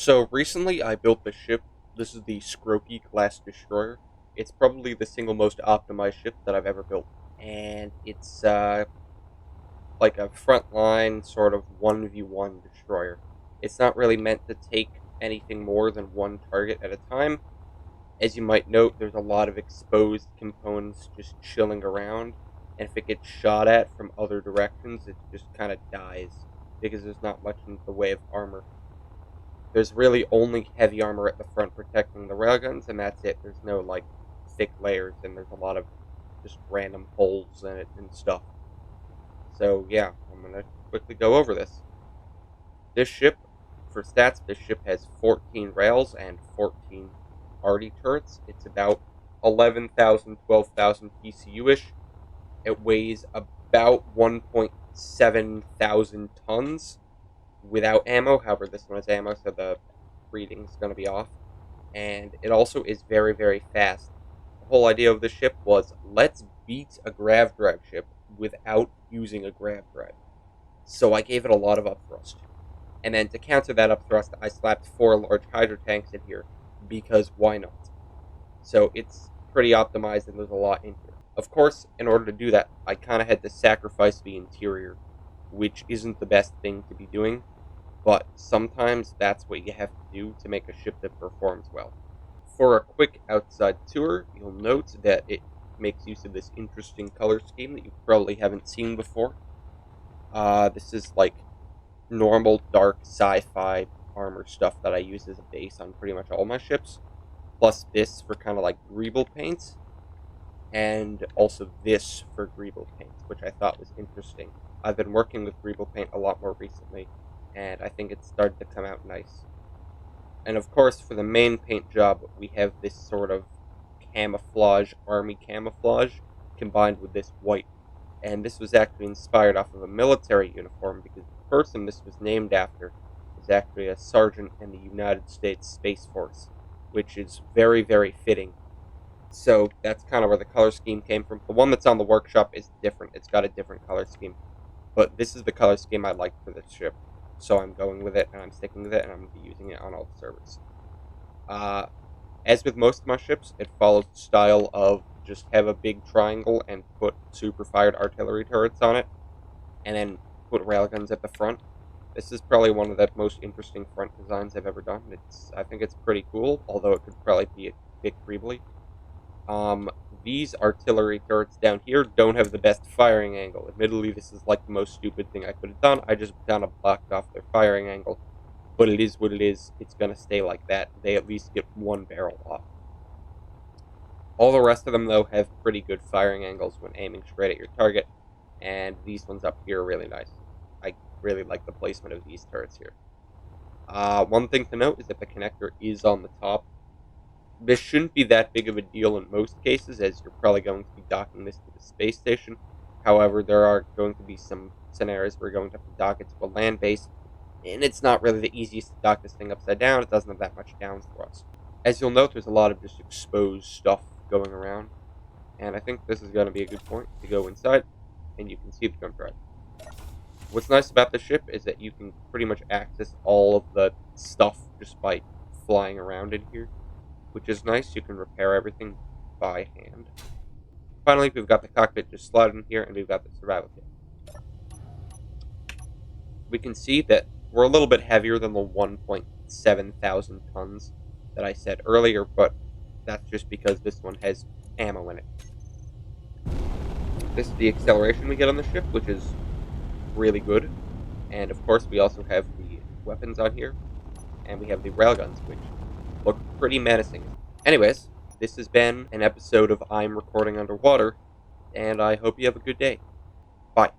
So recently I built this ship. This is the Scroky class destroyer. It's probably the single most optimized ship that I've ever built. And it's like a frontline sort of 1v1 destroyer. It's not really meant to take anything more than one target at a time. As you might note, there's a lot of exposed components just chilling around. And if it gets shot at from other directions, it just kind of dies because there's not much in the way of armor. There's really only heavy armor at the front protecting the railguns, and that's it. There's no, like, thick layers, and there's a lot of just random holes in it and stuff. So, yeah, I'm going to quickly go over this. This ship, for stats, this ship has 14 rails and 14 arty turrets. It's about 11,000, 12,000 PCU-ish. It weighs about 1.7 thousand tons without ammo. However, this one has ammo, so the reading's going to be off. And it also is very, very fast. The whole idea of this ship was, let's beat a grav drive ship without using a grav drive. So I gave it a lot of upthrust. And then to counter that upthrust, I slapped 4 large hydro tanks in here, because why not? So it's pretty optimized and there's a lot in here. Of course, in order to do that, I kind of had to sacrifice the interior, which isn't the best thing to be doing, but sometimes that's what you have to do to make a ship that performs well. For a quick outside tour, you'll note that it makes use of this interesting color scheme that you probably haven't seen before. This is like normal dark sci-fi armor stuff that I use as a base on pretty much all my ships, plus this for kind of like greeble paints, and also this for greeble paints, which I thought was interesting. I've been working with greeble paint a lot more recently, and I think it's started to come out nice. And of course, for the main paint job, we have this sort of camouflage, army camouflage, combined with this white. And this was actually inspired off of a military uniform, because the person this was named after is actually a sergeant in the United States Space Force, which is very, very fitting. So that's kind of where the color scheme came from. The one that's on the workshop is different. It's got a different color scheme. But this is the color scheme I like for this ship. So I'm going with it, and I'm sticking with it, and I'm going to be using it on all the servers. As with most of my ships, it follows the style of just have a big triangle and put super-fired artillery turrets on it, and then put railguns at the front. This is probably one of the most interesting front designs I've ever done. I think it's pretty cool, although it could probably be a bit greebly. These artillery turrets down here don't have the best firing angle. Admittedly, this is like the most stupid thing I could have done. I just kind of blocked off their firing angle. But it is what it is. It's going to stay like that. They at least get one barrel off. All the rest of them, though, have pretty good firing angles when aiming straight at your target. And these ones up here are really nice. I really like the placement of these turrets here. One thing to note is that the connector is on the top. This shouldn't be that big of a deal in most cases, as you're probably going to be docking this to the space station. However, there are going to be some scenarios where you're going to have to dock it to a land base, and it's not really the easiest to dock this thing upside down. It doesn't have that much down thrust. As you'll note, there's a lot of just exposed stuff going around, and I think this is going to be a good point to go inside, and you can see the jump drive. What's nice about this ship is that you can pretty much access all of the stuff just by flying around in here, which is nice. You can repair everything by hand. Finally, we've got the cockpit just slotted in here, and we've got the survival kit. We can see that we're a little bit heavier than the 1.7 thousand tons that I said earlier, but that's just because this one has ammo in it. This is the acceleration we get on the ship, which is really good. And of course, we also have the weapons on here, and we have the railguns, which look pretty menacing. Anyways, this has been an episode of I'm Recording Underwater, and I hope you have a good day. Bye.